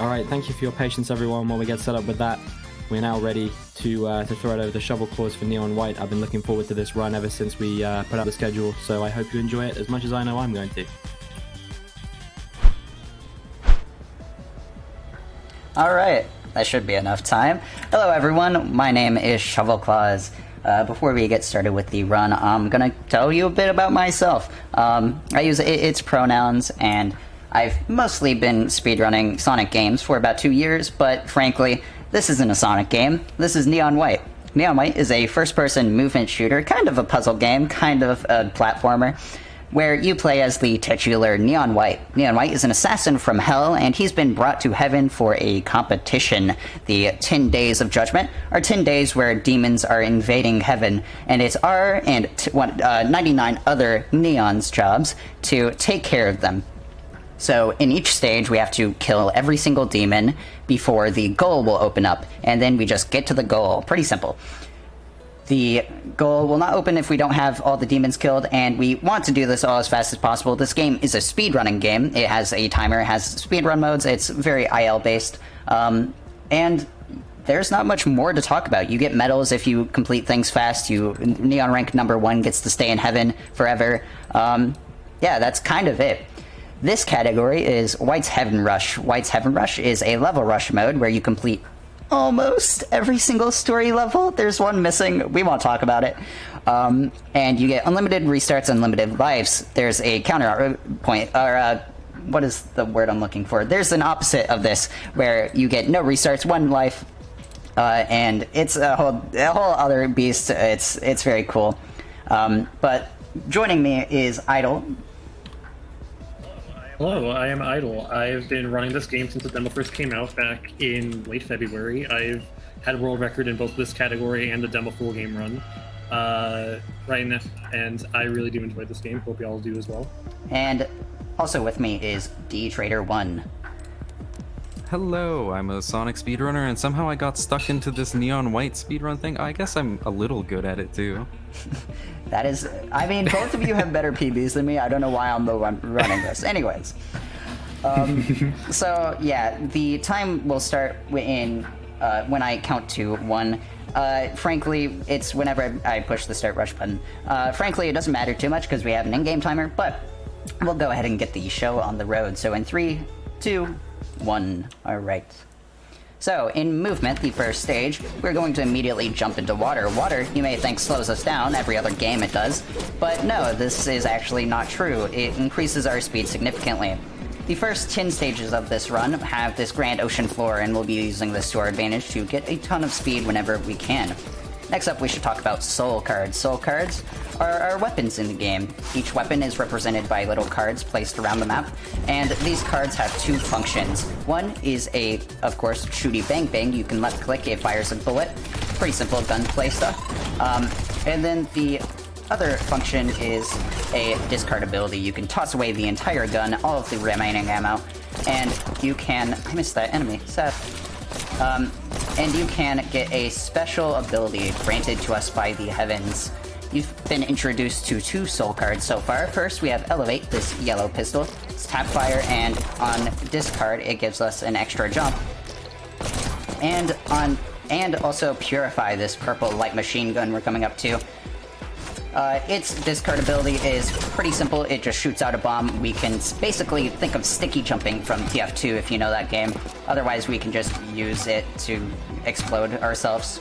Alright, thank you for your patience everyone while we get set up with that. We're now ready to throw it over the shovel claws for Neon White. I've been looking forward to this run ever since we put out the schedule, so I hope you enjoy it as much as I know I'm going to. Alright, that should be enough time. Hello everyone, my name is shovelclaws. Before we get started with the run, I'm gonna tell you a bit about myself. I use its pronouns, and I've mostly been speedrunning Sonic games for about 2 years, but frankly, this isn't a Sonic game. This is Neon White. Neon White is a first-person movement shooter, kind of a puzzle game, kind of a platformer, where you play as the titular Neon White. Neon White is an assassin from Hell, and he's been brought to heaven for a competition. The 10 Days of Judgment are 10 days where demons are invading heaven, and it's our and 99 other Neon's jobs to take care of them. So in each stage, we have to kill every single demon before the goal will open up, and then we just get to the goal. Pretty simple. The goal will not open if we don't have all the demons killed, and we want to do this all as fast as possible. This game is a speedrunning game. It has a timer, it has speedrun modes, it's very IL-based, and there's not much more to talk about. You get medals if you complete things fast. Neon rank number 1 gets to stay in heaven forever. Yeah, that's kind of it. This category is White's Heaven Rush. White's Heaven Rush is a level rush mode where you complete almost every single story level. There's one missing. We won't talk about it. And you get unlimited restarts, unlimited lives. There's a counterpoint, or what is the word I'm looking for? There's an opposite of this, where you get no restarts, 1 life, and it's a whole other beast. It's very cool. But joining me is Idol. Hello, I am Idol. I've been running this game since the demo first came out back in late February. I've had a world record in both this category and the demo full game run right now, and I really do enjoy this game. Hope you all do as well. And also with me is D-Trader1. Hello, I'm a Sonic speedrunner, and somehow I got stuck into this Neon White speedrun thing. I guess I'm a little good at it too. That is, I mean, both of you have better PBs than me. I don't know why I'm the one running this. Anyways. So, yeah, the time will start when I count to 1. Frankly, it's whenever I push the start rush button. Frankly, it doesn't matter too much because we have an in-game timer, but we'll go ahead and get the show on the road. So in 3, 2, 1. Alright. So, in movement, the first stage, we're going to immediately jump into water. Water, you may think, slows us down. Every other game it does. But no, this is actually not true. It increases our speed significantly. The first 10 stages of this run have this grand ocean floor, and we'll be using this to our advantage to get a ton of speed whenever we can. Next up, we should talk about soul cards. Soul cards are our weapons in the game. Each weapon is represented by little cards placed around the map, and these cards have 2 functions. One is of course, shooty bang bang. You can left click, it fires a bullet. Pretty simple gunplay stuff. And then the other function is a discard ability. You can toss away the entire gun, all of the remaining ammo, and you can... I missed that enemy, sad. And you can get a special ability granted to us by the heavens. You've been introduced to 2 soul cards so far. First, we have Elevate, this yellow pistol. It's tap fire, and on discard, it gives us an extra jump. And also Purify, this purple light machine gun we're coming up to. Its discard ability is pretty simple. It just shoots out a bomb. We can basically think of sticky jumping from TF2 if you know that game. Otherwise, we can just use it to explode ourselves.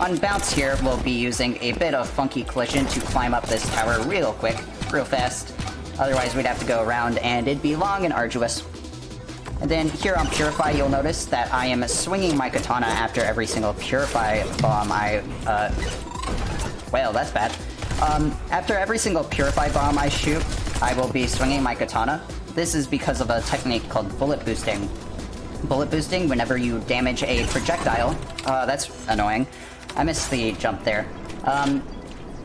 On bounce here, we'll be using a bit of funky collision to climb up this tower real quick, real fast. Otherwise, we'd have to go around, and it'd be long and arduous. And then here on Purify, you'll notice that I am swinging my katana after every single Purify bomb well, that's bad. After every single Purify bomb I shoot, I will be swinging my katana. This is because of a technique called bullet boosting. Bullet boosting, whenever you damage a projectile... that's annoying. I missed the jump there.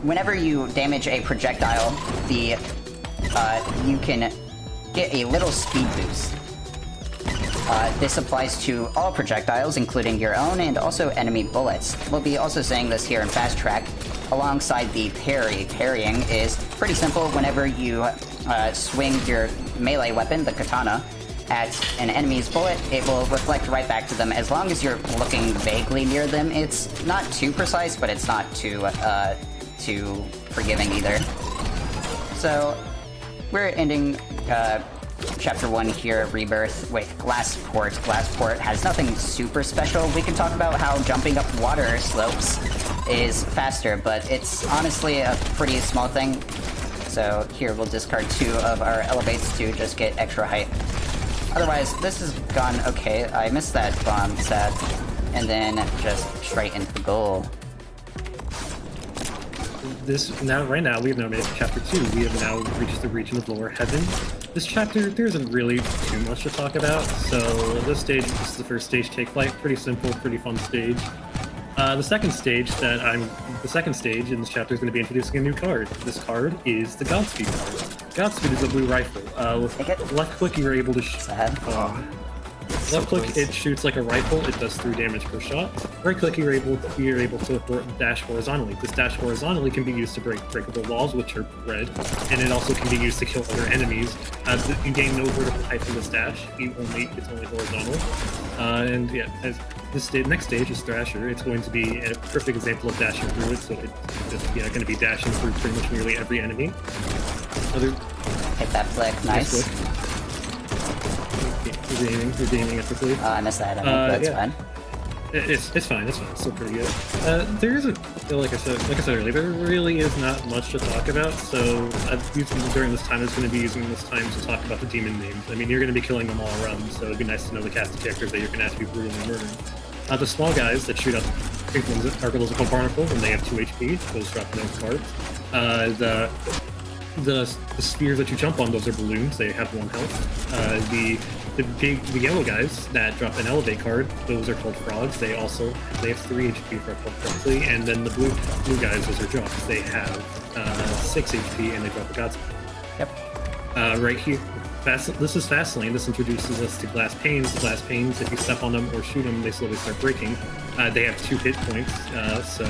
Whenever you damage a projectile, you can get a little speed boost. This applies to all projectiles, including your own, and also enemy bullets. We'll be also saying this here in Fast Track, alongside the parry. Parrying is pretty simple. Whenever you swing your melee weapon, the katana, at an enemy's bullet, it will reflect right back to them as long as you're looking vaguely near them. It's not too precise, but it's not too forgiving either. So we're ending Chapter 1 here, Rebirth, with Glassport. Glassport has nothing super special. We can talk about how jumping up water slopes is faster, but it's honestly a pretty small thing. So here, we'll discard 2 of our elevates to just get extra height. Otherwise, this has gone okay. I missed that bomb, sad. And then just straight into the goal. Right now, we have now made it to Chapter 2. We have now reached the region of Lower Heaven. This chapter, there isn't really too much to talk about, so this is the first stage, Take Flight. Pretty simple, pretty fun stage. The second stage in this chapter is going to be introducing a new card. This card is the Godspeed card. Godspeed is a blue rifle. With left click, you're able to left click, it shoots like a rifle. It does 3 damage per shot. Right click, you're able to dash horizontally. This dash horizontally can be used to break breakable walls, which are red, and it also can be used to kill other enemies. You gain no vertical height from this dash. It's only horizontal. And yeah, as next stage is Thrasher. It's going to be a perfect example of dashing through it. So it's just going to be dashing through pretty much nearly every enemy. Hit that flick, nice. You're aiming ethically. I missed that enemy, but it's fine. It's fine. It's still pretty good. There isn't, like I said earlier, there really is not much to talk about. So during this time, I was going to be using this time to talk about the demon names. I mean, you're going to be killing them all around, so it'd be nice to know the cast of characters that you're going to have to be brutally murdering. The small guys that shoot up pink ones are those called barnacles, and they have 2 HP. Those drop no cards. The spheres that you jump on, those are balloons. They have 1 health. The yellow guys that drop an elevate card, those are called frogs. They have 3 HP if I recall correctly. And then the blue guys, those are jocks. They have 6 HP and they drop a Godspeed. Yep. Right here, this is Fast Lane. This introduces us to glass panes. Glass panes, if you step on them or shoot them, they slowly start breaking. They have 2 hit points, so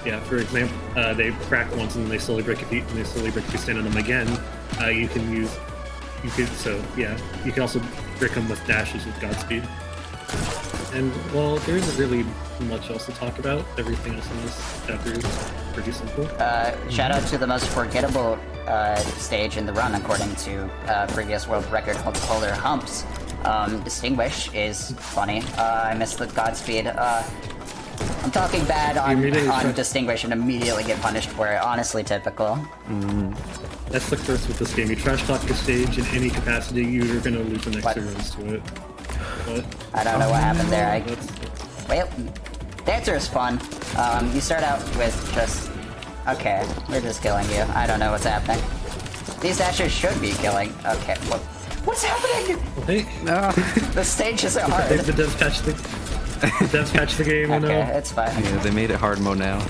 yeah. For example, they crack once and then they slowly break if you stand on them again. You can also break them with dashes with Godspeed. And well, there isn't really much else to talk about. Everything else in this chapter is pretty simple. Shout out to the most forgettable stage in the run, according to previous world record holder Humps. Distinguish is funny. I missed the Godspeed. I'm talking bad on Distinguish and immediately get punished for it. Honestly, typical. That's the curse with this game. You trash talk the stage in any capacity, you're gonna lose the next heroes to it. What? I don't know what happened there. Well, Dancer is fun. You start out with just... Okay, we're just killing you. I don't know what's happening. These dashers should be killing... Okay, what's happening? Hey. The stage is so hard. The devs patched the game, you know? Okay, it's fine. Yeah, they made it hard mode now.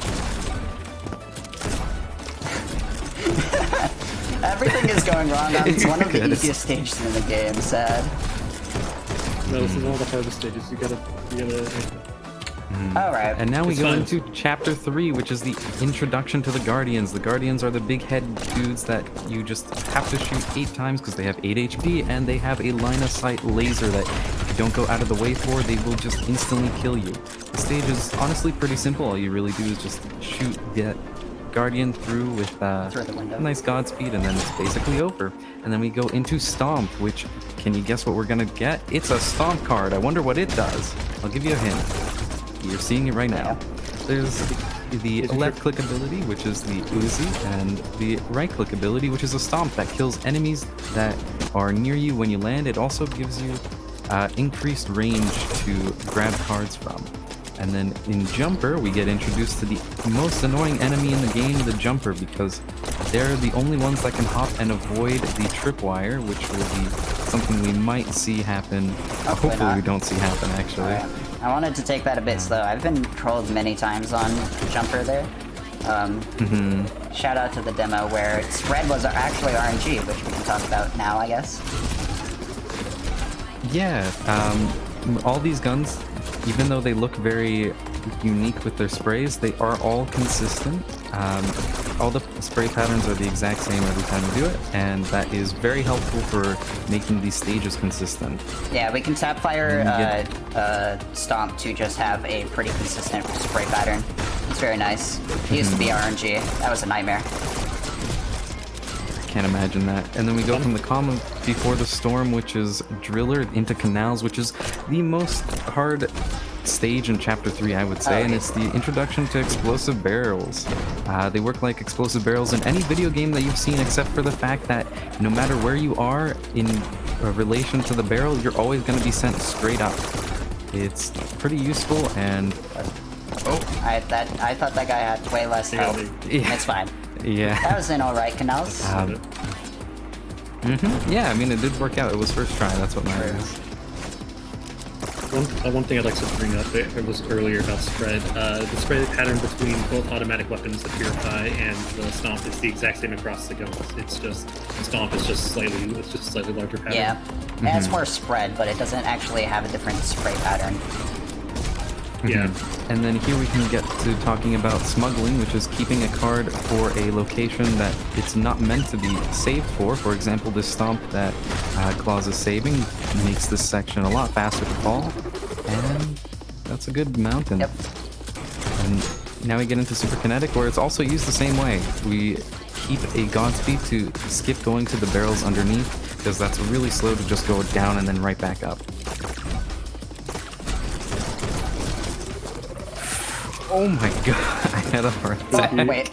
Everything is going wrong. It's one of the easiest stages in the game, sad. No, this is one of the hardest stages. You gotta... Alright. And now we go into Chapter 3, which is the introduction to the Guardians. The Guardians are the big head dudes that you just have to shoot 8 times because they have 8 HP, and they have a line-of-sight laser that if you don't go out of the way for, they will just instantly kill you. The stage is honestly pretty simple. All you really do is just shoot the Guardian through with a nice Godspeed, and then it's basically over. And then we go into Stomp, which, can you guess what we're gonna get? It's a Stomp card. I wonder what it does. I'll give you a hint. You're seeing it right now. There's the left click ability, which is the Uzi, and the right click ability, which is a Stomp that kills enemies that are near you when you land. It also gives you increased range to grab cards from. And then in Jumper, we get introduced to the most annoying enemy in the game, the Jumper, because they're the only ones that can hop and avoid the tripwire, which will be something we might see happen. Hopefully we don't see happen, actually. Right. I wanted to take that a bit slow. I've been trolled many times on Jumper there. Shout out to the demo where Spread was actually RNG, which we can talk about now, I guess. Yeah, all these guns, even though they look very unique with their sprays. They are all consistent. All the spray patterns are the exact same every time you do it, and that is very helpful for making these stages consistent. Yeah, we can tap fire Stomp to just have a pretty consistent spray pattern. It's very nice. It used to be RNG. That was a nightmare. Can't imagine that. And then we go from the calm before the storm, which is Driller, into Canals, which is the most hard stage in Chapter 3, I would say, and it's the introduction to explosive barrels. They work like explosive barrels in any video game that you've seen, except for the fact that no matter where you are in relation to the barrel, you're always going to be sent straight up. It's pretty useful, and... I thought that guy had way less health. Yeah. It's fine. Yeah. That was an alright, Canals. Yeah, I mean, it did work out. It was first try. That's what matters. One thing I'd like to bring up, it was earlier about spread. The spread pattern between both automatic weapons, the Purify and the Stomp, is the exact same across the guns. It's just Stomp is just slightly larger pattern. Yeah, it has more spread, but it doesn't actually have a different spray pattern. Yeah. And then here we can get to talking about smuggling, which is keeping a card for a location that it's not meant to be saved for. For example, this Stomp that Claws is saving makes this section a lot faster to fall, and that's a good mountain. Yep. And now we get into Super Kinetic, where it's also used the same way. We keep a Godspeed to skip going to the barrels underneath, because that's really slow to just go down and then right back up. Oh my god, I had a heart attack. Oh, wait.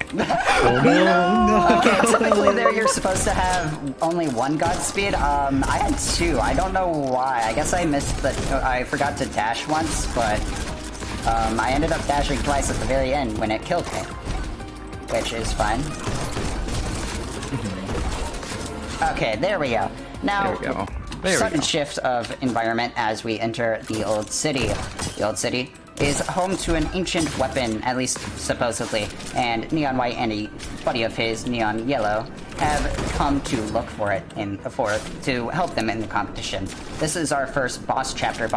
Okay, typically there you're supposed to have only one Godspeed. I had two. I don't know why. I guess I missed I forgot to dash once, but I ended up dashing twice at the very end when it killed me, which is fine. Okay, there we go. Now, sudden shift of environment as we enter the Old City. The Old City is home to an ancient weapon, at least supposedly, and Neon White and a buddy of his, Neon Yellow, have come to look for it to help them in the competition. This is our first boss chapter.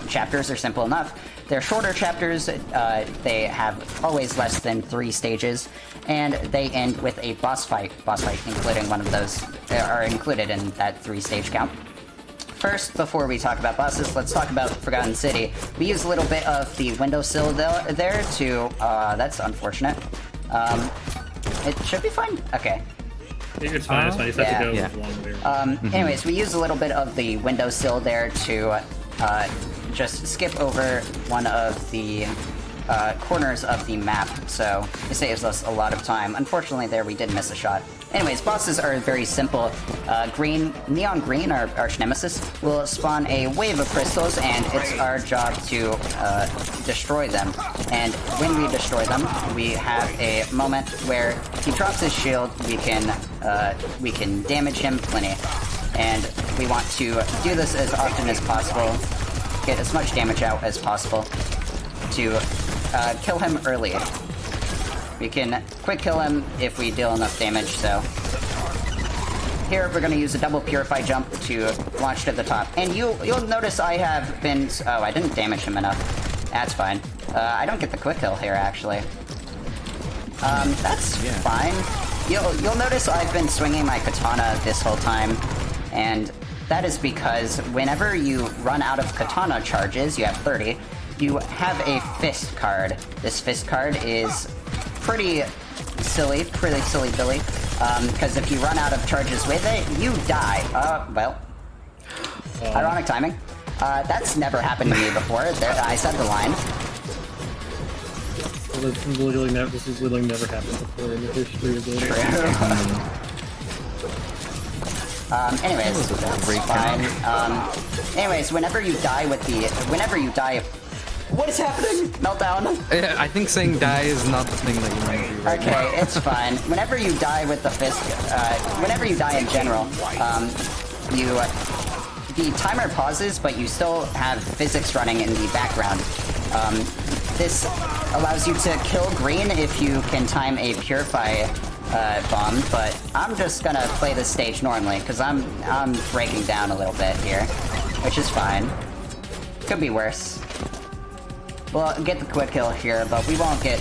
Chapters are simple enough. They're shorter chapters. They have always less than 3 stages, and they end with a boss fight. Boss fight, including one of those, are included in that 3-stage count. First, before we talk about bosses, let's talk about Forgotten City. We use a little bit of the windowsill there to... that's unfortunate. It should be fine? Okay. It's fine, it's fine. You just have to go a long way around. Anyways, we use a little bit of the windowsill there to just skip over one of the corners of the map, so it saves us a lot of time. Unfortunately, there we did miss a shot. Anyways, bosses are very simple. Neon Green, our arch nemesis, will spawn a wave of crystals, and it's our job to destroy them. And when we destroy them, we have a moment where he drops his shield. We can damage him plenty, and we want to do this as often as possible, get as much damage out as possible to kill him early. We can quick kill him if we deal enough damage, so... Here, we're gonna use a double Purify jump to launch to the top. And you'll notice I have been... Oh, I didn't damage him enough. That's fine. I don't get the quick kill here, actually. That's fine. You'll notice I've been swinging my katana this whole time, and that is because whenever you run out of katana charges, you have 30, you have a fist card. This fist card is pretty silly Billy, because if you run out of charges with it, you die. Ironic timing. That's never happened to me before. I said the line. This has literally never happened before in the history of the game. Anyways, that's fine. Anyways, whenever you die, what is happening? Meltdown? I think saying die is not the thing that you want to do right now. Okay, it's fine. Whenever you die with the fist, whenever you die in general, the timer pauses, but you still have physics running in the background. This allows you to kill green if you can time a Purify bomb, but I'm just gonna play this stage normally, because I'm breaking down a little bit here, which is fine. Could be worse. we'll get the quick kill here, but we won't get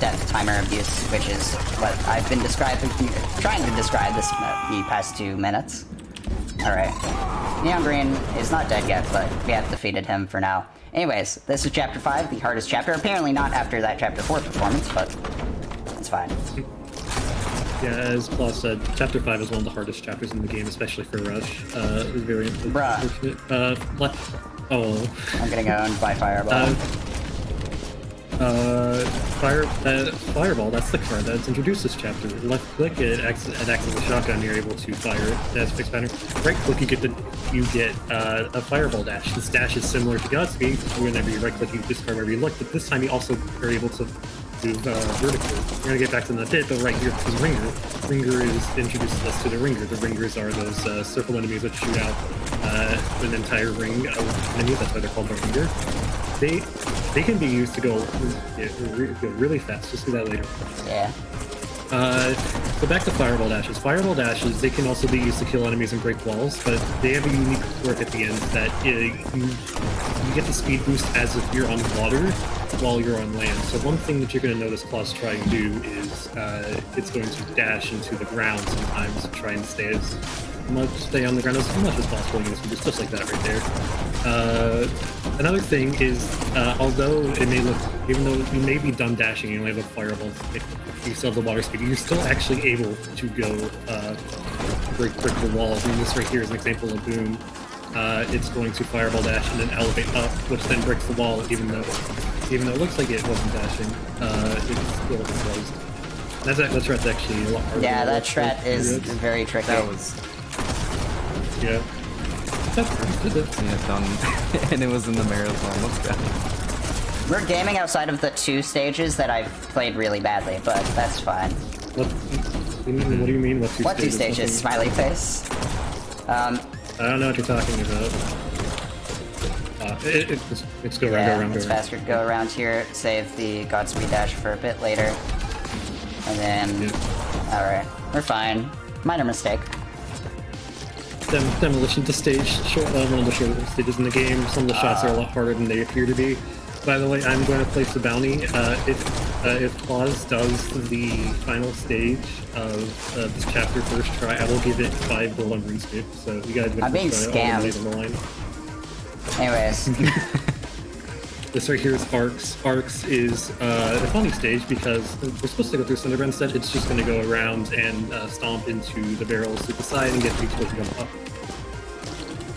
death timer abuse, which is what I've been trying to describe the past 2 minutes. Alright. Neon Green is not dead yet, but we have defeated him for now. Anyways, this is Chapter 5, the hardest chapter. Apparently not after that Chapter 4 performance, but it's fine. Yeah, as Claus said, Chapter 5 is one of the hardest chapters in the game, especially for Rush. Very unfortunate. Oh. I'm gonna go and buy Fireball. Fireball, that's the card that's introduced this chapter. Left click, it acts as a shotgun, you're able to fire it. That's fixed pattern. Right click, you get a Fireball dash. This dash is similar to Godspeed. Whenever you right click, you discard wherever you look, but this time you also are able to move vertically. We're gonna get back to the bit, but right here is Ringer. Ringer introduces us to the Ringer. The Ringers are those circle enemies that shoot out an entire ring of enemies. That's why they're called the Ringer. They can be used to go really fast. Just do that later. Yeah. So back to Fireball dashes. Fireball dashes, they can also be used to kill enemies and break walls, but they have a unique quirk at the end that you get the speed boost as if you're on water while you're on land. So one thing that you're going to notice Claus try and do is it's going to dash into the ground sometimes to try and stay on the ground as much as possible. You can just like that right there. Another thing is, although it may look, even though you may be done dashing, you only have a Fireball, you still have the water speed, you're still actually able to go break the walls. I mean, this right here is an example of Boom. It's going to Fireball dash and then elevate up, which then breaks the wall, even though it looks like it wasn't dashing, it's still closed. That strat's actually a lot harder. Yeah, that strat is very tricky. That was... Yeah. Yeah, done. And it was in the marathon. Let's go. We're gaming outside of the 2 stages that I've played really badly, but that's fine. What do you mean? What 2 stages? Smiley face. I don't know what you're talking about. Let's go around. It's faster to go around here. Save the Godspeed dash for a bit later, and then. Yeah. All right, we're fine. Minor mistake. Demolition to stage, one of the shorter stages in the game. Some of the shots are a lot harder than they appear to be. By the way, I'm going to place the bounty. If Claus does the final stage of this chapter first try, I will give it 5 gold on RuneScape. So you guys. I'm being scammed. Anyways. This right here is Arcs. Arcs is a funny stage because we're supposed to go through Cinderbrand instead. It's just going to go around and stomp into the barrels to the side and get people to jump up.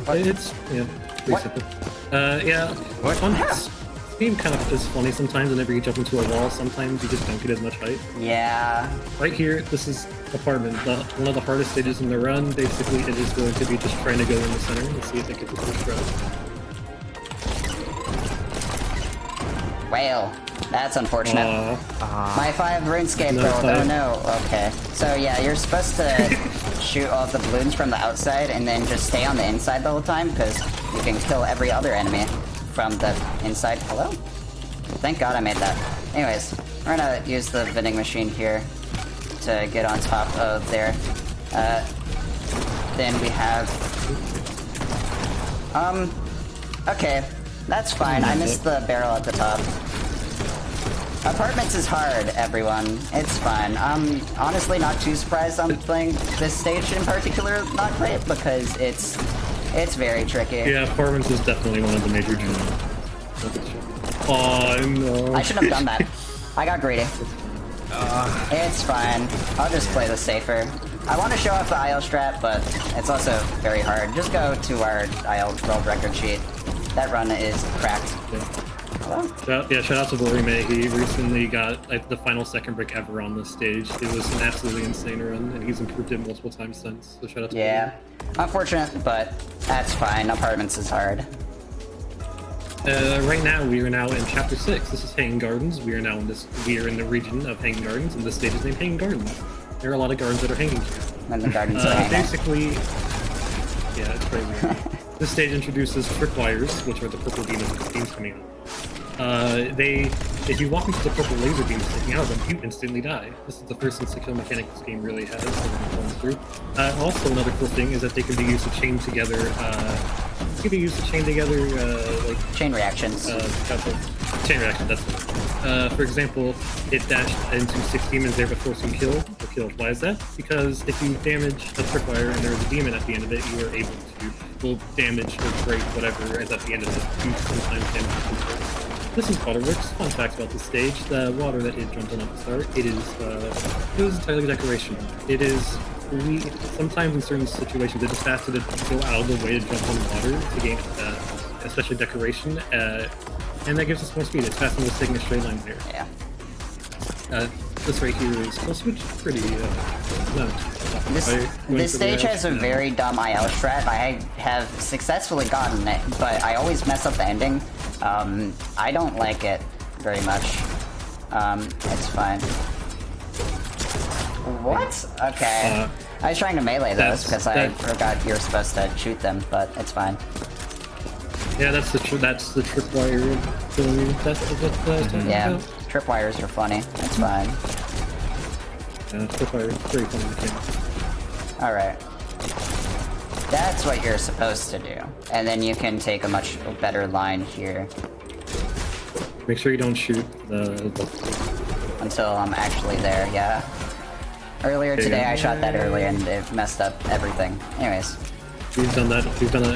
It's pretty simple. Yeah. What? This game kind of is funny sometimes. Whenever you jump into a wall, sometimes you just don't get as much height. Yeah. Right here, this is Apartment. One of the hardest stages in the run. Basically, it is going to be just trying to go in the center and see if it gets the first row. Well, that's unfortunate. My 5 RuneScape build. Oh no. Okay. So yeah, you're supposed to shoot all of the balloons from the outside and then just stay on the inside the whole time because you can kill every other enemy from the inside. Hello? Thank God I made that. Anyways, we're gonna use the vending machine here to get on top of there. Then we have... Okay. That's fine. I missed the barrel at the top. Apartments is hard, everyone. It's fine. I'm honestly not too surprised I'm playing this stage in particular not great because it's very tricky. Yeah, Apartments is definitely one of the major challenges. Oh, no. I shouldn't have done that. I got greedy. It's fine. I'll just play the safer. I want to show off the IO strat, but it's also very hard. Just go to our IO world record sheet. That run is cracked. Yeah. Shout out to Borime. He recently got the final second break ever on this stage. It was an absolutely insane run, and he's improved it multiple times since. So shout out to Borime. Unfortunate, but that's fine. Apartments is hard. Right now, we are now in Chapter 6. This is Hanging Gardens. We are in the region of Hanging Gardens, and this stage is named Hanging Gardens. There are a lot of gardens that are hanging here. And the gardens are hanging. Basically, yeah, it's crazy. This stage introduces tripwires, which are the purple beams coming out. If you walk into the purple laser beams sticking out of them, you instantly die. This is the first insta-kill mechanic this game really has. Also, another cool thing is that they can be used to chain together. Like chain reactions. Chain reaction, that's it. For example, it dashed into 6 demons there before some killed. Why is that? Because if you damage a tripwire and there's a demon at the end of it, you are able to will damage or break whatever is at the end of it. You sometimes damage the control. This is waterworks. Fun fact about this stage: the water that it jumped on at the start, it was entirely decoration. It is. Sometimes in certain situations, it is faster to go out of the way to jump on water to gain, especially decoration, and that gives us more speed. It's faster than just taking a straight line there. Yeah. This right here is also pretty. No. This stage has a very dumb IL strat. I have successfully gotten it, but I always mess up the ending. I don't like it very much. It's fine. What? Okay. I was trying to melee those because I forgot you were supposed to shoot them, but it's fine. Yeah, that's the tripwire. Yeah, tripwires are funny. It's fine. Yeah, tripwire is very funny. Alright. That's what you're supposed to do. And then you can take a much better line here. Make sure you don't shoot until I'm actually there, yeah. Earlier today I shot that early and it messed up everything. Anyways. We've done that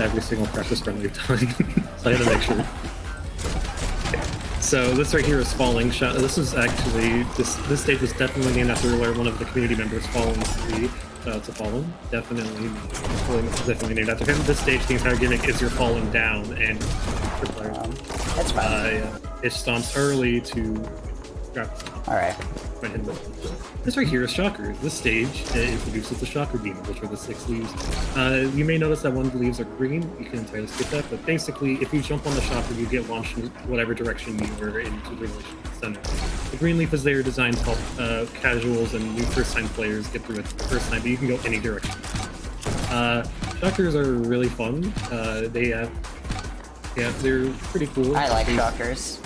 every single practice run we've done. So I had to make sure. So this right here is falling shot. This is actually this stage was definitely named after where one of the community members fallen to Fallen. Definitely named after him. This stage, the entire gimmick is you're falling down and that's fine. It stomps early to grab. Alright. This right here is Shocker. This stage introduces the Shocker Demon, which are the 6 leaves. You may notice that one of the leaves are green. You can entirely skip that, but basically, if you jump on the Shocker, you get launched in whatever direction you are into the center. The green leaf is there designed to help casuals and new first-time players get through it the first time, but you can go any direction. Shockers are really fun. They're pretty cool. I like Shockers.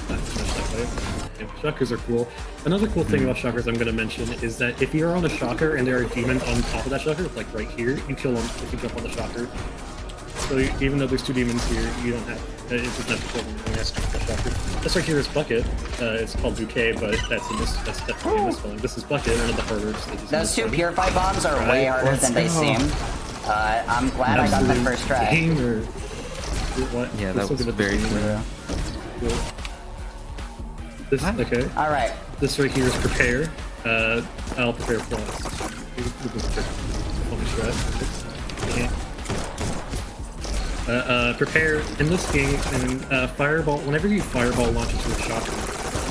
Shockers are cool. Another cool thing about Shockers I'm going to mention is that if you're on a Shocker and there are demons on top of that Shocker, like right here, you kill them if you jump on the Shocker. So even though there's 2 demons here, you don't have it doesn't have to kill them. You have to kill the Shocker. This right here is Bucket. It's called Bouquet, but that's definitely a misspelling. This is Bucket, one of the harder stages. Those 2 Purify bombs are way harder than they seem. I'm glad I got them first try. What? Yeah, that was very clear. This, okay. Alright. This right here is Prepare. I'll prepare for us. Prepare in this game, and Fireball, whenever you Fireball launch into a Shocker,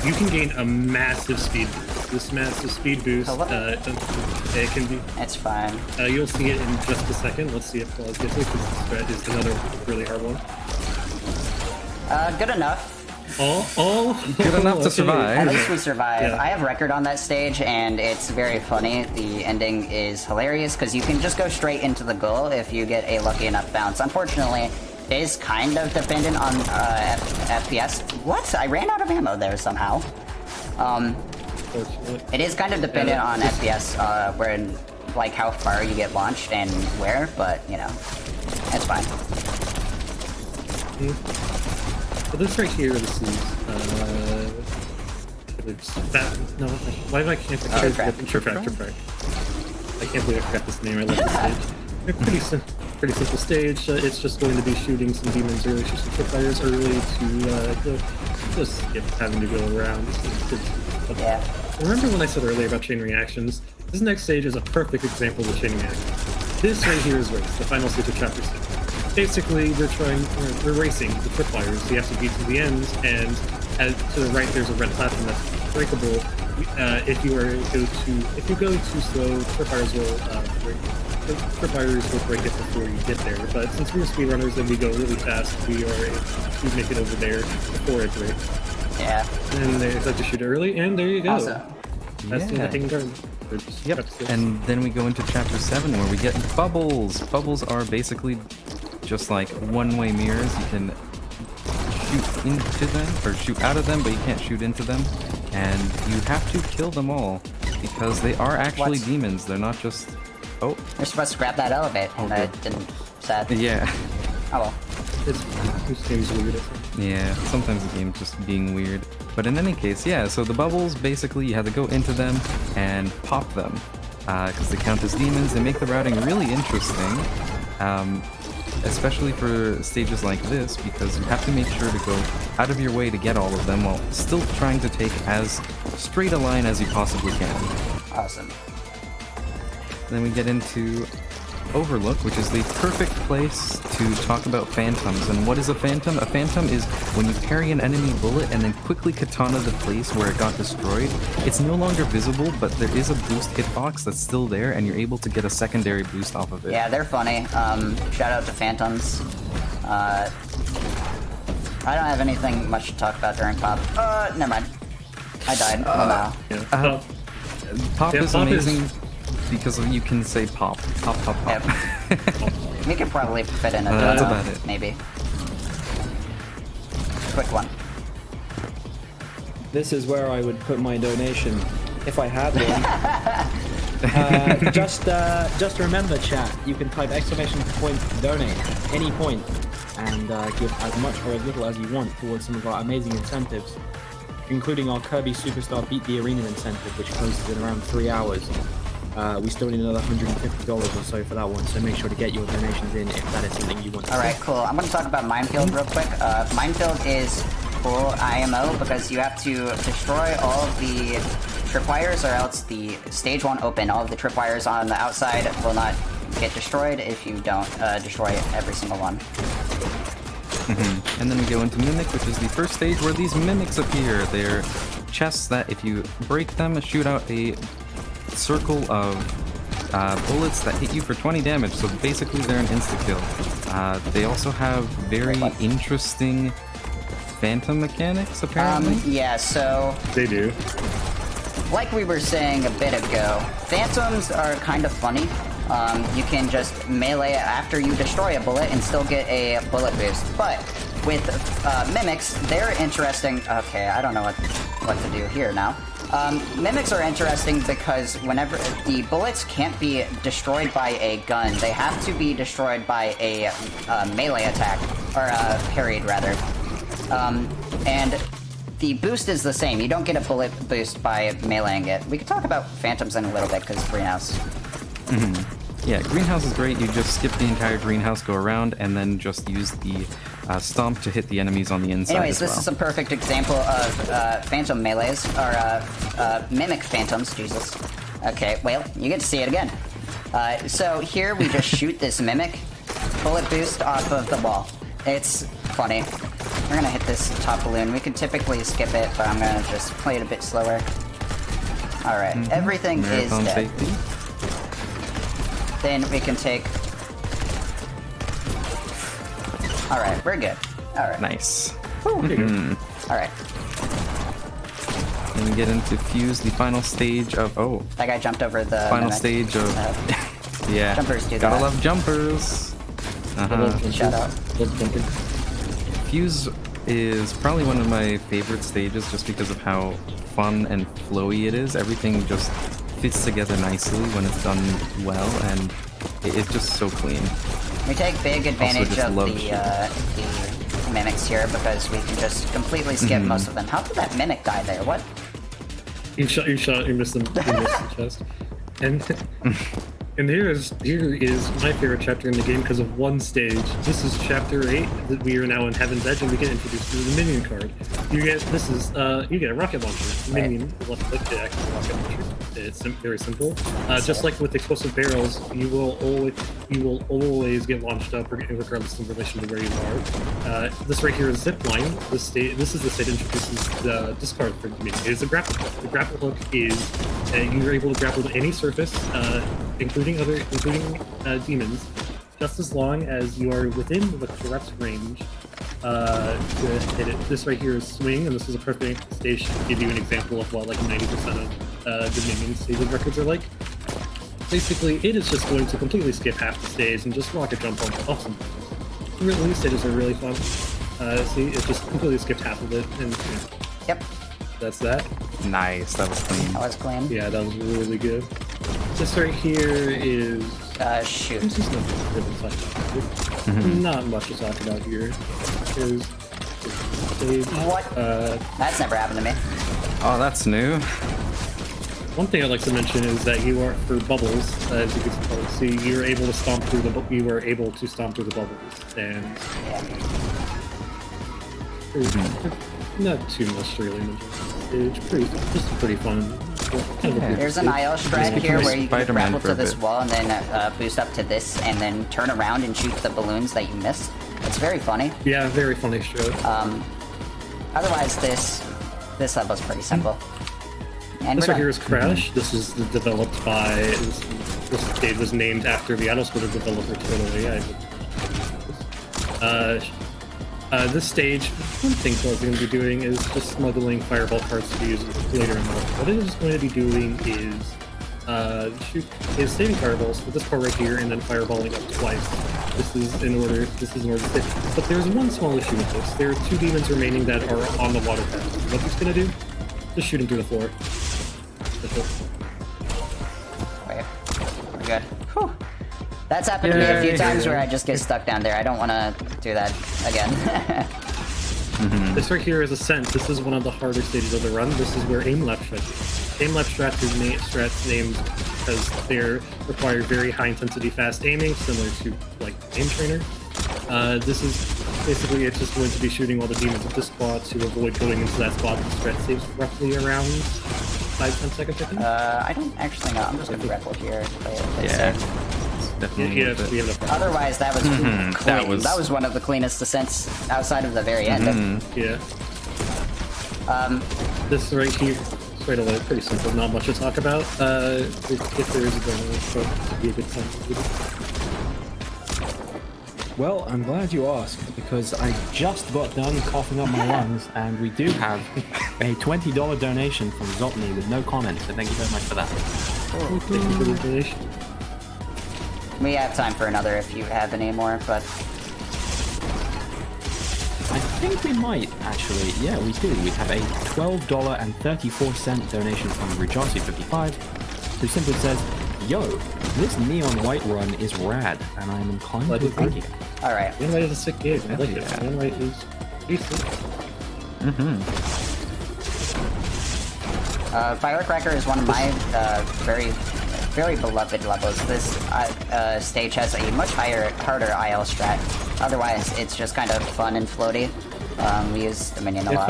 you can gain a massive speed boost. This massive speed boost, it can be... It's fine. You'll see it in just a second. Let's see if Claws gets it, because this thread is another really hard one. Good enough. Good enough to survive. At least we survive. Yeah. I have record on that stage, and it's very funny. The ending is hilarious because you can just go straight into the goal if you get a lucky enough bounce. Unfortunately, it is kind of dependent on FPS. What? I ran out of ammo there somehow. It is kind of dependent on FPS, where like how far you get launched and where, but you know, it's fine. So this right here, this is, no, why do I can't Trip Trap. I can't believe I forgot this name, I love this stage. They're pretty simple stage, it's just going to be shooting some demons early, shoot some tripwires early to, just skip having to go around. Yeah. Remember when I said earlier about chain reactions? This next stage is a perfect example of a chain reaction. This right here is Race, the final stage of Chapter 6. Basically, we're racing the tripwires. You have to beat to the end, and to the right there's a red platform that's breakable. If you go too slow, tripwires will break it before you get there. But since we're speedrunners and we go really fast, we are able to make it over there before it breaks. Yeah. And they like to shoot early, and there you go. Awesome. That's the thing done. Yep. And then we go into Chapter 7 where we get bubbles. Bubbles are basically just like one-way mirrors. You can shoot into them, or shoot out of them, but you can't shoot into them. And you have to kill them all, because they are actually demons. They're not just... Oh. You're supposed to grab that elevator, and I didn't... Sad. Yeah. Oh well. This game's weird. Yeah, sometimes the game's just being weird. But in any case, yeah, so the bubbles, basically you have to go into them and pop them. Because they count as demons, they make the routing really interesting. Especially for stages like this, because you have to make sure to go out of your way to get all of them while still trying to take as straight a line as you possibly can. Awesome. Then we get into Overlook, which is the perfect place to talk about phantoms. And what is a phantom? A phantom is when you parry an enemy bullet and then quickly katana the place where it got destroyed. It's no longer visible, but there is a boost hitbox that's still there, and you're able to get a secondary boost off of it. Yeah, they're funny. Shout out to Phantoms. I don't have anything much to talk about during Pop. Never mind. I died. Oh no. Yeah. Pop Yeah, is Pop amazing because you can say pop. Pop, pop, pop. Yep. We could probably fit in a That's dono, about it. maybe. Quick one. This is where I would put my donation if I had one. Just remember, chat. You can type !point donate any point and give as much or as little as you want towards some of our amazing incentives, including our Kirby Superstar Beat the Arena incentive, which closes in around 3 hours. We still need another $150 or so for that one, so make sure to get your donations in if that is something you want to Alright, cool. I'm going to talk about Minefield real quick. Minefield is cool IMO because you have to destroy all of the tripwires or else the stage won't open. All of the tripwires on the outside will not get destroyed if you don't destroy every single one. And then we go into Mimic, which is the first stage where these mimics appear. They're chests that if you break them, shoot out a circle of bullets that hit you for 20 damage, so basically they're an insta-kill. They also have very interesting phantom mechanics, apparently. Yeah, so... They do. Like we were saying a bit ago, phantoms are kind of funny. You can just melee after you destroy a bullet and still get a bullet boost. But with mimics, they're interesting. Okay, I don't know what to do here now. Mimics are interesting because whenever the bullets can't be destroyed by a gun, they have to be destroyed by a melee attack, or parried rather. And the boost is the same. You don't get a bullet boost by meleeing it. We could talk about phantoms in a little bit because greenhouse. Yeah, greenhouse is great. You just skip the entire greenhouse, go around, and then just use the stomp to hit the enemies on the inside. Anyways, as this is a perfect example of phantom melees, or mimic phantoms, Jesus. Okay, well, you get to see it again. So here we just shoot this mimic, bullet boost off of the wall. It's funny. We're gonna hit this top balloon. We could typically skip it, but I'm gonna just play it a bit slower. Alright, everything Marathon is dead. safety. Then we can take... Alright, we're good. Alright. Nice. Alright. Then we get into Fuse, the final stage of... Oh, That guy jumped over the final mimic. stage of... yeah. Jumpers do Gotta that. love jumpers. Shout out. Fuse is probably one of my favorite stages just because of how fun and flowy it is. Everything just fits together nicely when it's done well, and it's just so clean. We take big advantage just of love the mimics here because we can just completely skip most of them. How did that mimic die there? What? You missed them. You missed the chest. And here is my favorite chapter in the game because of one stage. This is chapter 8 that we are now in Heaven's Edge, and we get introduced to the minion card. You get a rocket launcher. Minion will click to activate the rocket launcher. It's very simple. Just like with explosive barrels, you will always get launched up regardless in relation to where you are. This right here is zip line. This is the state that introduces the discard for me. It is a grapple hook. The grapple hook is you are able to grapple to any surface, including demons, just as long as you are within the correct range to hit it. This right here is swing, and this is a perfect stage to give you an example of what like 90% of the minion stages records are like. Basically, it is just going to completely skip half the stage and just rocket jump off some. Really, these stages are really fun. See, it just completely skipped half of it, and Yep. that's that. Nice, that was clean. That was clean. Yeah, that was really good. This right here is... Shoot. This is not ribbon flash. not much to talk about here. Here's stage. What? That's never happened to me. Oh, that's new. One thing I'd like to mention is that you are for bubbles, as you can probably see, you were able to stomp through the bubbles, and there's not too much to really mention. It's pretty fun. Kind of a There's an IL strat here where you can Spider-Man grapple for to a this bit. wall and then boost up to this and then turn around and shoot the balloons that you missed. It's very funny. Yeah, very funny stroke. Otherwise, this level's pretty simple. And This we're right here done. is Crash. This is developed by. This game was named after the Idle Splitter developer. Totally. This stage, one thing I was going to be doing is just smuggling fireball cards to be used later in the level. What it is going to be doing is saving fireballs for this part right here and then fireballing up twice. This is in order to save. But there's one small issue with this. There are 2 demons remaining that are on the water path. What he's going to do? Just shoot him through the floor. That's it. Wait, we're good. Whew. That's happened to me a few Yay. times where I just get stuck down there. I don't want to do that again. This right here is Ascent. This is one of the harder stages of the run. This is where aim left strats. Aim left strats named because they require very high intensity fast aiming, similar to like Aim Trainer. This is basically it's just going to be shooting all the demons at this spot to avoid going into that spot. The strat saves roughly around 5-10 seconds, I think. I don't actually know. I'm just gonna grapple here. Play it Yeah. safe. Definitely Yeah, worth it. we have enough. Otherwise, that was clean. That was- one of the cleanest descents outside of the very end. Yeah. This right here, straight away, pretty simple. Not much to talk about. If there is a demo, so it'd be a good time to do it. Well, I'm glad you asked because I just got done coughing up my lungs, and we do have a $20 donation from Zotny with no comment. So thank you very much for that. Thank you for the donation. We have time for another if you have any more, but I think we might actually. Yeah, we do. We have a $12.34 donation from Rujasi55, who simply says, "Yo, this neon white run is rad, and I am inclined to agree." all right. Manlight is a sick game. I like it. Yeah. Manlight is decent. Firecracker is one of my very beloved levels. This stage has a much harder IL strat. Otherwise, it's just kind of fun and floaty. We use Dominion a lot.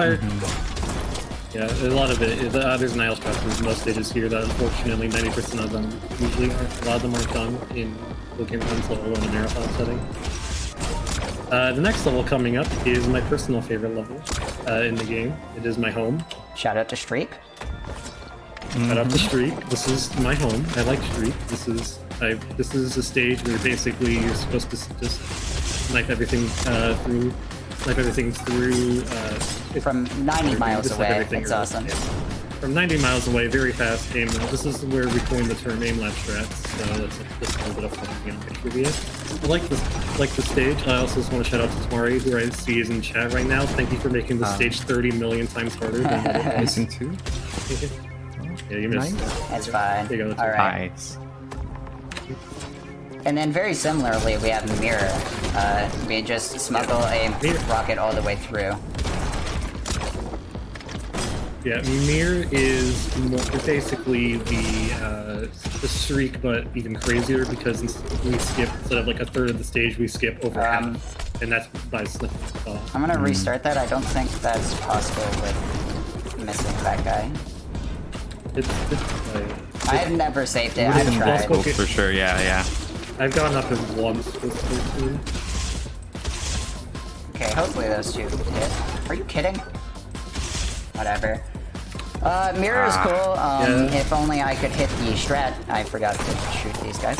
Yeah, a lot of it. There's an IL strat in most stages here that unfortunately 90% of them usually aren't. A lot of them aren't done in full game runs, let alone a marathon setting. The next level coming up is my personal favorite level in the game. It is my home. Shout out to Streak. Shout out to Streak. This is my home. I like Streak. This is a stage where basically you're supposed to just snipe everything through. From 90 miles just snipe away. everything It's around. awesome. Yeah. From 90 miles away, very fast aim. This is where we coined the term aim left strats. So that's just a little bit of fun trivia. I like the stage. I also just want to shout out to Tamari, who I see is in chat right now. Thank you for making the stage 30 million times harder than what it was. Missing 2? Yeah, you missed. That's fine. There you go, that's All right. Nice. And then very similarly, we have Mirror. We just smuggle a rocket all the way through. Yeah, Mir is basically the streak, but even crazier because we skip instead of like a third of the stage, we skip over half, and that's by slipping off. I'm gonna restart that. I don't think that's possible with missing that guy. I have never saved it. I've tried. Okay. For sure, yeah. I've gone up in once with 13. Okay, hopefully those two hit. Are you kidding? Whatever. Mirror is cool. Yeah. If only I could hit the strat. I forgot to shoot these guys.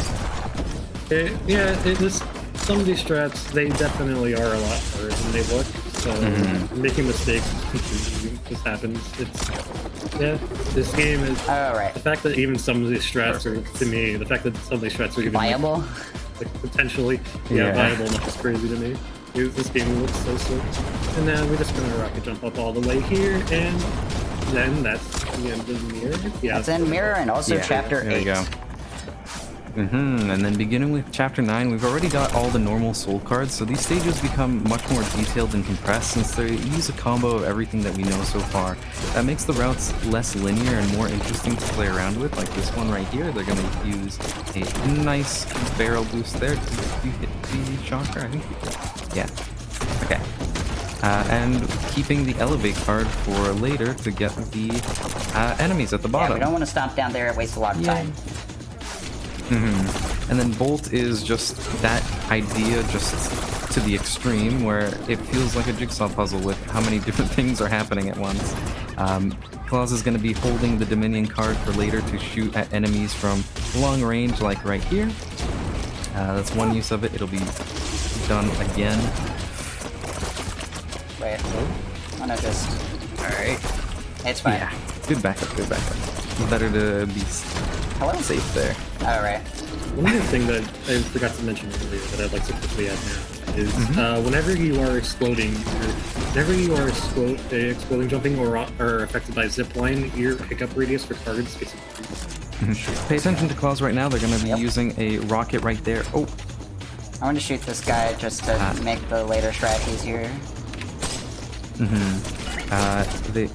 Some of these strats, they definitely are a lot harder than they look. So making mistakes just happens. This game is. All right. The fact that even some of these strats are, to me, the fact that some of these strats are even Viable. like potentially, Yeah. viable enough is crazy to me. This game looks so sick. And now we're just gonna rocket jump up all the way here, and then that's the end of Mirror. Yeah, That's in Mirror and also Yeah, Chapter there 8. you go. And then beginning with Chapter 9, we've already got all the normal soul cards, so these stages become much more detailed and compressed since they use a combo of everything that we know so far. That makes the routes less linear and more interesting to play around with, like this one right here. They're going to use a nice barrel boost there. Did you hit the shocker? I think you did. Yeah. Okay. And keeping the elevate card for later to get the enemies at the bottom. Yeah, we don't want to stomp down there, it wastes a lot of time. And then Bolt is just that idea just to the extreme where it feels like a jigsaw puzzle with how many different things are happening at once. Claws is going to be holding the Dominion card for later to shoot at enemies from long range like right here. That's one use of it. It'll be done again. Wait, I'm gonna just... Alright. It's fine. Yeah, good backup, good backup. Better to be Hello? safe there. Alright. One other thing that I forgot to mention earlier that I'd like to quickly add now is whenever you are exploding, exploding jumping or are affected by zipline, your pickup radius for targets gets increased. Pay attention to Claws right now. They're going to be using a rocket right there. Oh, I want to shoot this guy just to make the later strat easier. they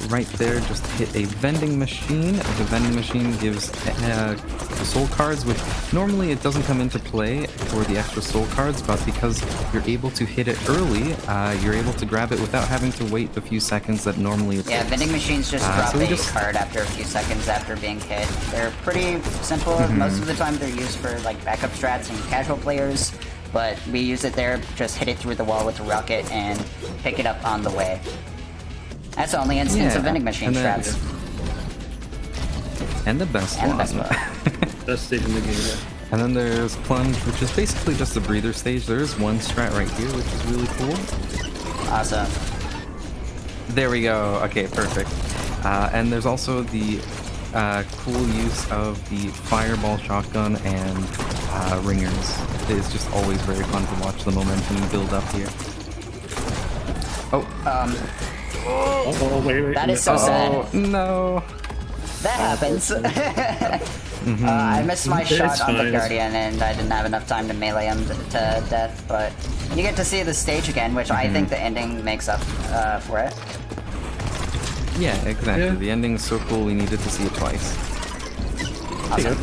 right there just hit a vending machine. The vending machine gives the soul cards, which normally it doesn't come into play for the extra soul cards, but because you're able to hit it early, you're able to grab it without having to wait the few seconds that normally it takes. Vending machines just drop a card after a few seconds after being hit. They're pretty simple. Most of the time they're used for like backup strats and casual players, but we use it there, just hit it through the wall with a rocket and pick it up on the way. That's the only instance of vending machine traps. And the best and one. The best one. Best stage in the game. Yeah. And then there's Plunge, which is basically just a breather stage. There is one strat right here, which is really cool. Awesome. There we go. Okay, perfect. And there's also the cool use of the fireball shotgun and ringers. It is just always very fun to watch the momentum build up here. Oh, wait. That is so sad. Oh, no. That happens. I missed my shot on the Guardian and I didn't have enough time to melee him to death, but you get to see the stage again, which I think the ending makes up for it. Yeah, exactly. Yeah. The ending is so cool, we needed to see it twice. Awesome.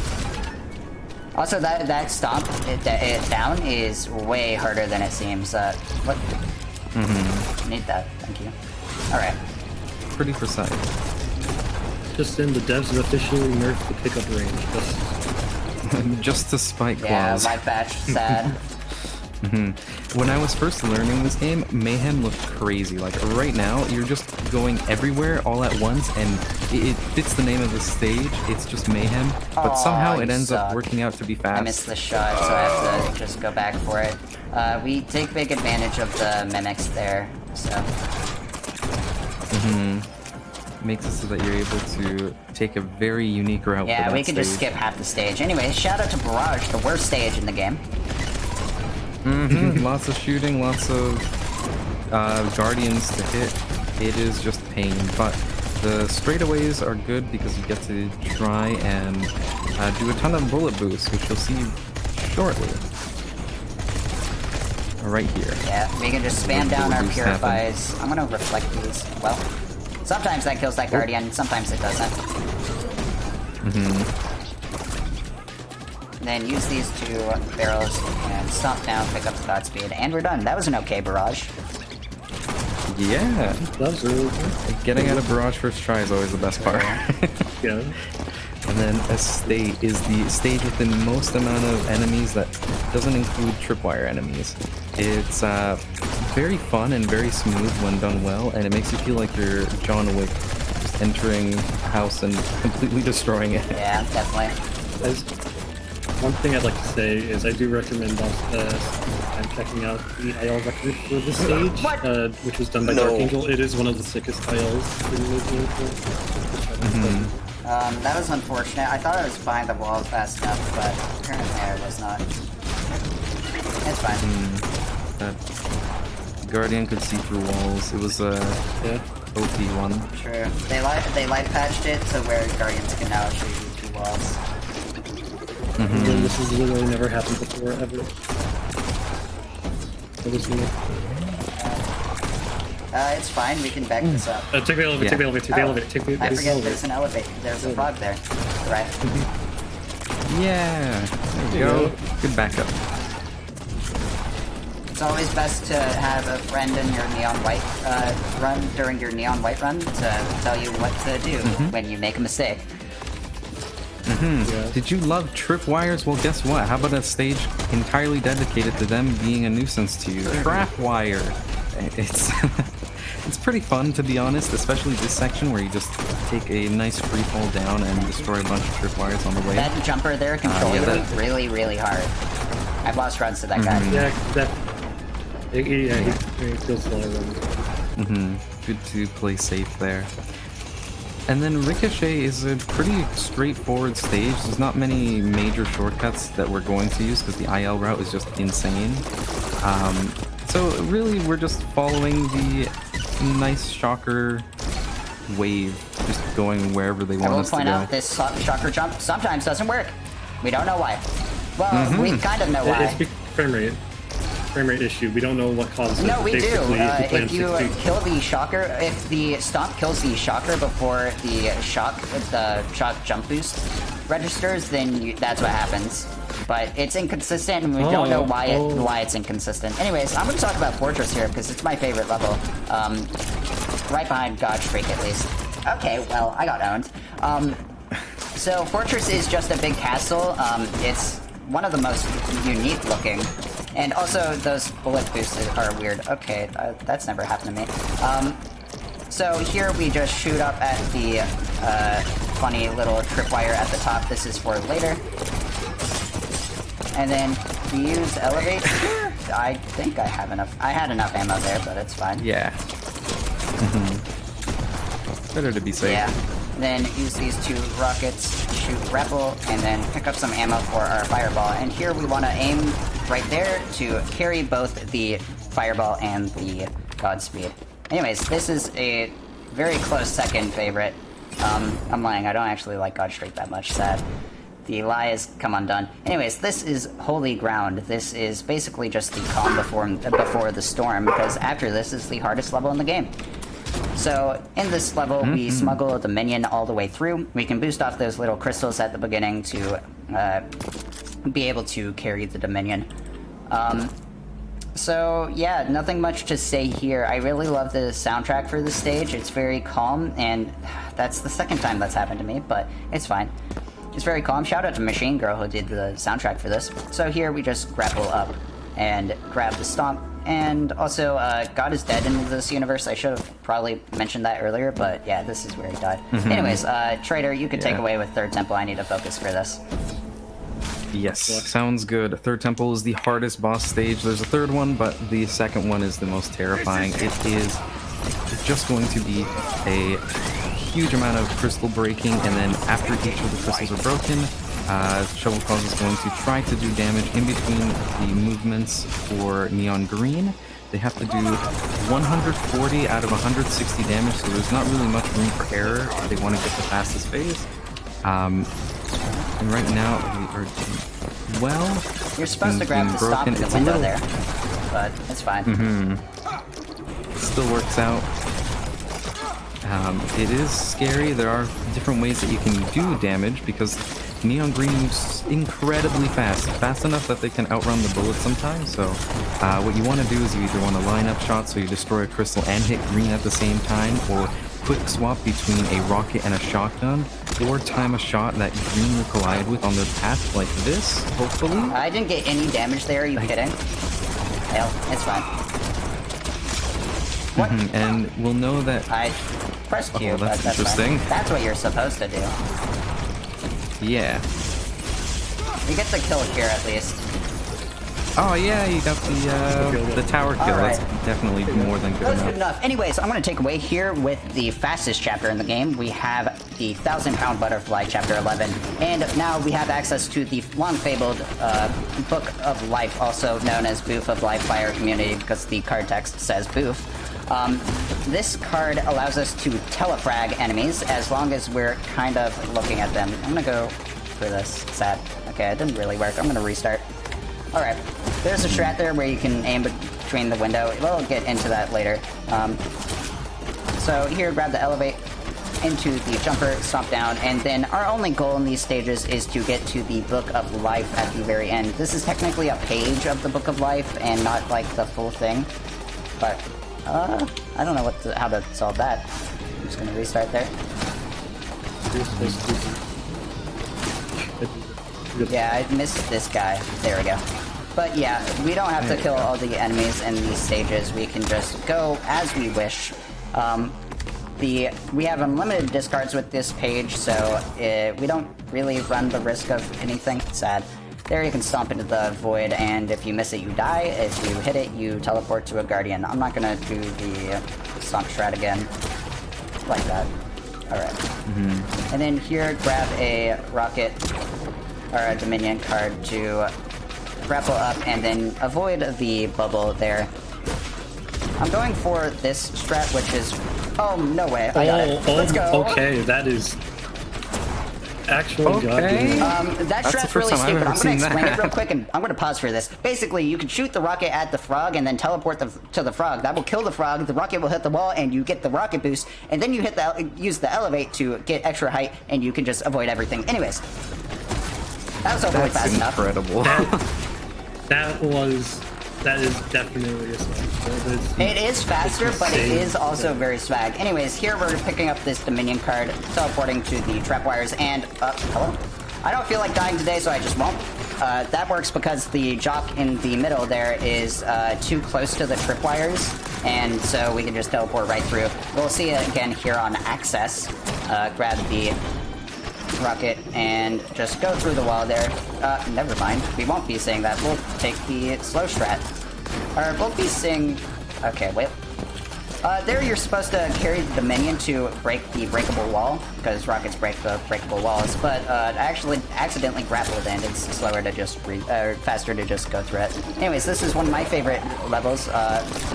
Also, that stomp it down is way harder than it seems. What? Need that. Thank you. Alright. Pretty precise. Just in, the devs have officially nerfed the pickup range. Just to spite claws. Yeah, my batch, sad. When I was first learning this game, Mayhem looked crazy. Like, right now, you're just going everywhere all at once, and it fits the name of the stage. It's just Mayhem, but somehow it ends up working out to be fast. I missed the shot, so I have to just go back for it. We take big advantage of the mimics there, so... Makes it so that you're able to take a very unique route. Yeah, we could just skip half the stage. Anyway, shout out to Barrage, the worst stage in the game. Lots of shooting, lots of guardians to hit. It is just pain, but the straightaways are good because you get to try and do a ton of bullet boosts, which you'll see shortly. Right here. Yeah, we can just spam down our purifies. I'm gonna reflect these. Well, sometimes that kills that guardian, sometimes it doesn't. Then use these two barrels and stomp down, pick up the Godspeed, and we're done. That was an okay barrage. Yeah. That was really good. Getting out of barrage first try is always the best part. Yeah. And then Estate is the stage with the most amount of enemies that doesn't include tripwire enemies. It's very fun and very smooth when done well, and it makes you feel like you're John Wick, just entering a house and completely destroying it. Yeah, definitely. One thing I'd like to say is I do recommend I'm checking out the IL record for this stage, which was done by Dark Angel. It is one of the sickest ILs in the game. That was unfortunate. I thought I was behind the wall fast enough, but apparently I was not. It's fine. That Guardian could see through walls. It was a OP one. True. They light patched it to where Guardians can now shoot you through walls. And then this has literally never happened before, ever. Ever seen it. It's fine. We can back this up. Take the elevator, take the elevator, take the elevator, take the I forget elevator. there's an elevator. There's a frog there. Right. Yeah. There you go. Good backup. It's always best to have a friend in your neon white run during your neon white run to tell you what to do when you make a mistake. Yeah. Did you love tripwires? Well, guess what? How about a stage entirely dedicated to them being a nuisance to you? Trapwire. It's it's pretty fun, to be honest, especially this section where you just take a nice free fall down and destroy a bunch of tripwires on the way. That jumper there controls yeah, me really, really hard. I've lost runs to that guy. Yeah, he feels slower than. Good to play safe there. And then Ricochet is a pretty straightforward stage. There's not many major shortcuts that we're going to use because the IL route is just insane. So really, we're just following the nice shocker wave, just going wherever they want us to go. I will point out this shocker jump sometimes doesn't work. We don't know why. Well, we kind of know why. It's frame rate issue. We don't know what causes it. No, we do. If you Basically, kill the shocker, if the stomp kills the shocker before the shock jump boost registers, then that's what happens. But it's inconsistent, and we don't know why it's inconsistent. Anyways, I'm going to talk about Fortress here because it's my favorite level. Right behind God Streak, at least. Okay, well, I got owned. So Fortress is just a big castle. It's one of the most unique looking. And also, those bullet boosts are weird. Okay, that's never happened to me. So here we just shoot up at the funny little tripwire at the top. This is for later. And then we use elevate here. I think I have enough. I had enough ammo there, but it's fine. Yeah. Better to be safe. Yeah. Then use these two rockets, shoot grapple, and then pick up some ammo for our fireball. And here we want to aim right there to carry both the fireball and the Godspeed. Anyways, this is a very close second favorite. I'm lying, I don't actually like God Streak that much, sad. The lie has come undone. Anyways, this is Holy Ground. This is basically just the calm before the storm, because after this is the hardest level in the game. So, in this level, we smuggle the minion all the way through. We can boost off those little crystals at the beginning to be able to carry the Dominion. So, yeah, nothing much to say here. I really love the soundtrack for this stage. It's very calm, and that's the second time that's happened to me, but it's fine. It's very calm. Shout out to Machine Girl who did the soundtrack for this. So here we just grapple up and grab the stomp. And also, God is dead in this universe. I should have probably mentioned that earlier, but yeah, this is where he died. Anyways, Trader, you could take away with Third Temple. I need to focus for this. Yes, sounds good. Third Temple is the hardest boss stage. There's a third one, but the second one is the most terrifying. It is just going to be a huge amount of crystal breaking, and then after each of the crystals are broken, shovelclaws is going to try to do damage in between the movements for Neon Green. They have to do 140 out of 160 damage, so there's not really much room for error if they want to get the fastest phase. And right now, we are doing well. You're supposed to grab the stomp in the window there, but it's fine. It still works out. It is scary. There are different ways that you can do damage because Neon Green moves incredibly fast enough that they can outrun the bullets sometimes. So what you want to do is you either want to line up shots so you destroy a crystal and hit green at the same time, or quick swap between a rocket and a shotgun, or time a shot that green will collide with on their path like this, hopefully. I didn't get any damage there, are you kidding? Hell, it's fine. What? And we'll know that... I pressed Q, but that's that's interesting. fine. That's what you're supposed to do. Yeah. You get the kill here at least. Oh yeah, you got the tower kill. Right. That's definitely more than good That's enough. good enough. Anyways, I'm going to take away here with the fastest chapter in the game. We have the 1,000-pound butterfly, chapter 11, and now we have access to the long-fabled Book of Life, also known as Boof of Life by our community because the card text says Boof. This card allows us to telefrag enemies as long as we're kind of looking at them. I'm going to go for this. Sad. Okay. Okay, it didn't really work. I'm gonna restart. Alright, there's a strat there where you can aim between the window. We'll get into that later. So here, grab the elevate into the jumper, stomp down, and then our only goal in these stages is to get to the Book of Life at the very end. This is technically a page of the Book of Life and not like the full thing, but I don't know how to solve that. I'm just gonna restart there. Yeah, I missed this guy. There we go. But yeah, we don't have to kill all the enemies in these stages. We can just go as we wish. We have unlimited discards with this page, so we don't really run the risk of anything sad. There you can stomp into the void, and if you miss it, you die. If you hit it, you teleport to a guardian. I'm not gonna do the stomp strat again like that. Alright. And then here, grab a rocket or a Dominion card to grapple up and then avoid the bubble there. I'm going for this strat, which is... Oh, no way. I got it. Let's go. Okay, that is... Actually, okay. That strat's really stupid. I'm gonna explain it real quick, and I'm gonna pause for this. Basically, you can shoot the rocket at the frog and then teleport to the frog. That will kill the frog. The rocket will hit the wall, and you get the rocket boost. And then you use the elevate to get extra height, and you can just avoid everything. Anyways, that was hopefully fast enough. Incredible. That is definitely a swag. It is faster, but it is also very swag. Anyways, here we're picking up this Dominion card, teleporting to the trap wires, and hello? I don't feel like dying today, so I just won't. That works because the jock in the middle there is too close to the tripwires, and so we can just teleport right through. We'll see it again here on access. Grab the rocket and just go through the wall there. Never mind. We won't be seeing that. We'll take the slow strat. Or we'll be seeing... Okay, wait. There you're supposed to carry the Dominion to break the breakable wall, because rockets break the breakable walls, but I actually accidentally grappled and it's slower to just faster to just go through it. Anyways, this is one of my favorite levels,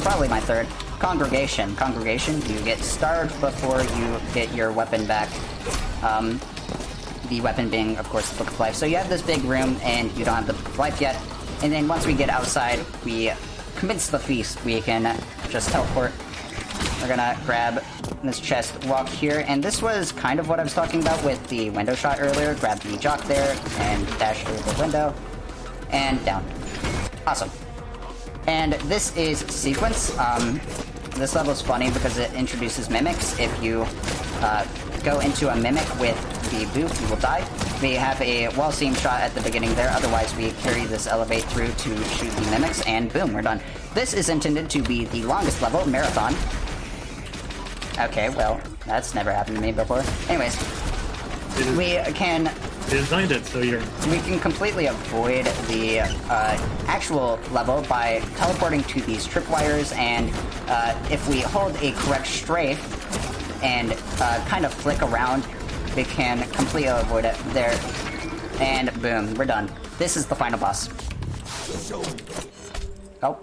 probably my third. Congregation. Congregation, you get starved before you get your weapon back. The weapon being, of course, the Book of Life. So you have this big room, and you don't have the Book of Life yet. And then once we get outside, we commence the feast. We can just teleport. We're gonna grab this chest, walk here, and this was kind of what I was talking about with the window shot earlier. Grab the jock there, and dash through the window, and down. Awesome. And this is sequence. This level's funny because it introduces mimics. If you go into a mimic with the boot, you will die. We have a wall seam shot at the beginning there, otherwise we carry this elevate through to shoot the mimics, and boom, we're done. This is intended to be the longest level, Marathon. Okay, well, that's never happened to me before. Anyways, we can... Designed it, so you're... We can completely avoid the actual level by teleporting to these tripwires, and if we hold a correct strafe and kind of flick around, we can completely avoid it there. And boom, we're done. This is the final boss. Oh.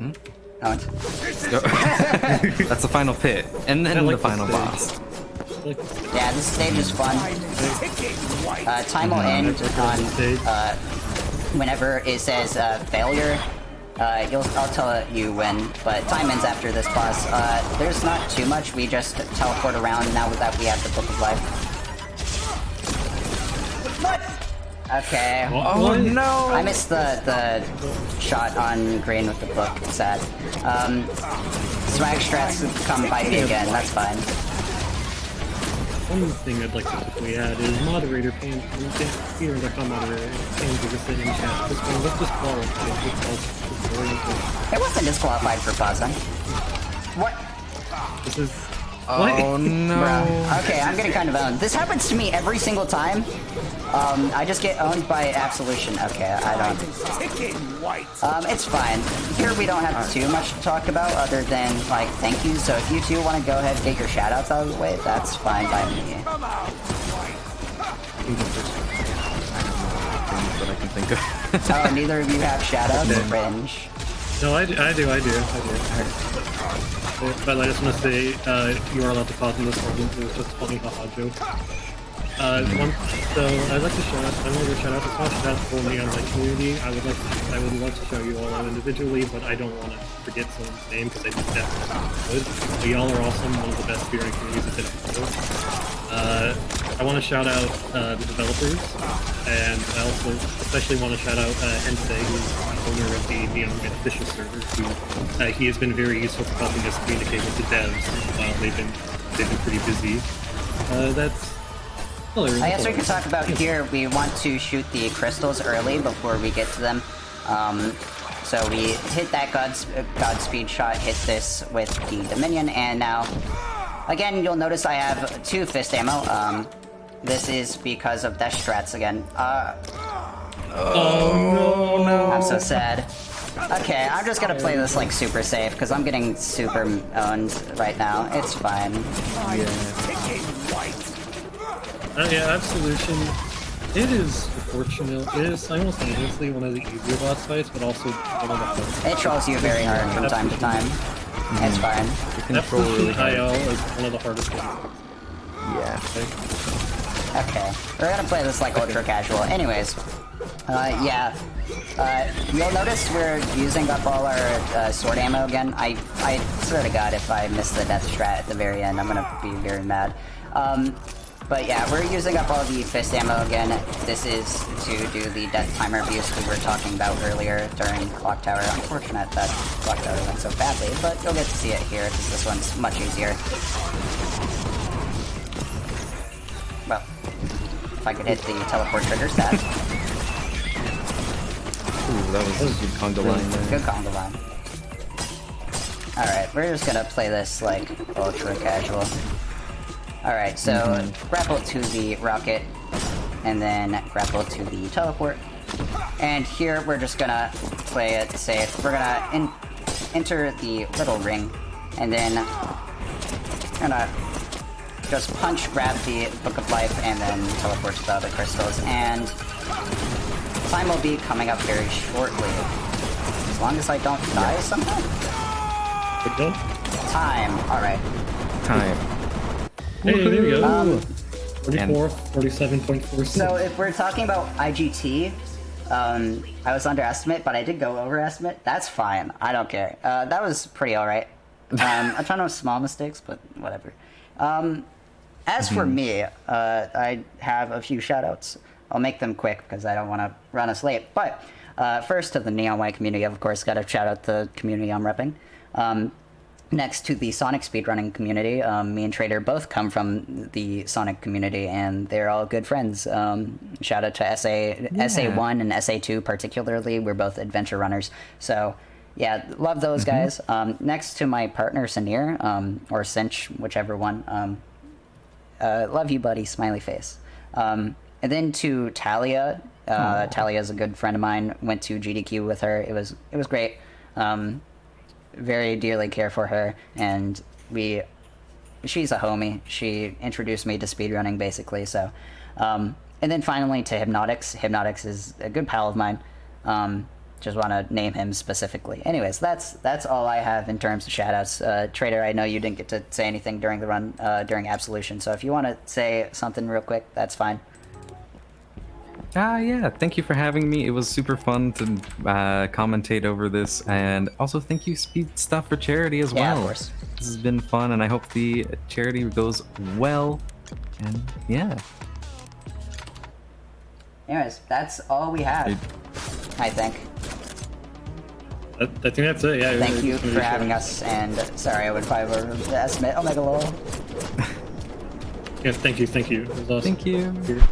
No, That's the final pit, and then the final boss. Yeah, this stage is fun. Time will end on whenever it says failure. I'll tell you when, but time ends after this boss. There's not too much. We just teleport around now that we have the Book of Life. What? Okay. Oh no! I missed the shot on green with the book. It's sad. Swag strats come bite me again. That's fine. One thing I'd like to quickly add is moderator pain. Here, the moderator pain to just sit in chat. This one, let's just It wasn't disqualified for pausing. What? This is. Oh no. Bruh. Okay, I'm getting kind of owned. This happens to me every single time. I just get owned by Absolution. Okay, I don't... it's fine. Here we don't have too much to talk about other than, like, thank you. So if you two want to go ahead and get your shoutouts out of the way, that's fine by me. That I can think of. Oh, neither of you have shoutouts? Cringe. No, I do. But I just want to say, you are allowed to pause in this one. It was just a funny haha joke. So I'd like to shout out. I'm going to shout out to Smash That for me on my community. I would love to shout you all out individually, but I don't want to forget someone's name because I think that's good. But y'all are awesome. One of the best speedrunning communities I've been a part of. I want to shout out the developers, and I also especially want to shout out Hensei, who's the owner of the Neon White official server. He has been very useful for helping us communicate with the devs while they've been pretty busy. That's. I guess we could talk about here. We want to shoot the crystals early before we get to them. So we hit that Godspeed shot, hit this with the Dominion, and now, again, you'll notice I have 2 fist ammo. This is because of Death Strats again. Oh no! I'm so sad. Okay, I'm just gonna play this like super safe because I'm getting super owned right now. It's fine. Yeah, Absolution. It is unfortunate. It is simultaneously one of the easier boss fights, but also one of the hardest. It trolls you very hard from time to time. It's fine. Absolution IL is one of the hardest ones. Yeah. Okay, we're gonna play this like ultra casual. Anyways, yeah. You'll notice we're using up all our sword ammo again. I swear to God, if I miss the death strat at the very end, I'm gonna be very mad. But yeah, we're using up all the fist ammo again. This is to do the death timer abuse we were talking about earlier during Clock Tower. Unfortunate that Clock Tower went so badly, but you'll get to see it here because this one's much easier. Well, if I could hit the teleport trigger stat. Ooh, that was a good conga line there. Good conga line. Alright, we're just gonna play this like ultra casual. Alright, so grapple to the rocket, and then grapple to the teleport. And here we're just gonna play it safe. We're gonna enter the little ring, and then gonna just punch, grab the Book of Life, and then teleport to the other crystals. And time will be coming up very shortly. As long as I don't die somehow. Time. Alright. Time. Hey, there we go. 44, 47.46. So if we're talking about IGT, I was underestimate, but I did go overestimate. That's fine. I don't care. That was pretty alright. A ton of small mistakes, but whatever. As for me, I have a few shoutouts. I'll make them quick because I don't want to run us late. But first to the Neon White community, of course, got to shout out the community I'm repping. Next to the Sonic speedrunning community, me and Trader both come from the Sonic community, and they're all good friends. Shout out to SA1 and SA2 particularly. We're both adventure runners. So, yeah, love those guys. Next to my partner, Sanir, or Cinch, whichever one. Love you, buddy, smiley face. And then to Talia. Talia's a good friend of mine. Went to GDQ with her. It was great. Very dearly care for her, and she's a homie. She introduced me to speedrunning, basically. So, and then finally to Hypnotics. Hypnotics is a good pal of mine. Just want to name him specifically. Anyways, that's all I have in terms of shoutouts. Trader, I know you didn't get to say anything during the run, during Absolution. So if you want to say something real quick, that's fine. Yeah, thank you for having me. It was super fun to commentate over this, and also thank you Speed Stuff for charity as well. Yeah, of course. This has been fun, and I hope the charity goes well, and yeah. Anyways, that's all we have, I think. I think that's it, yeah. Thank you for having us, and sorry I would probably overestimate Omega Lol. Yeah, thank you. It was awesome. Thank you.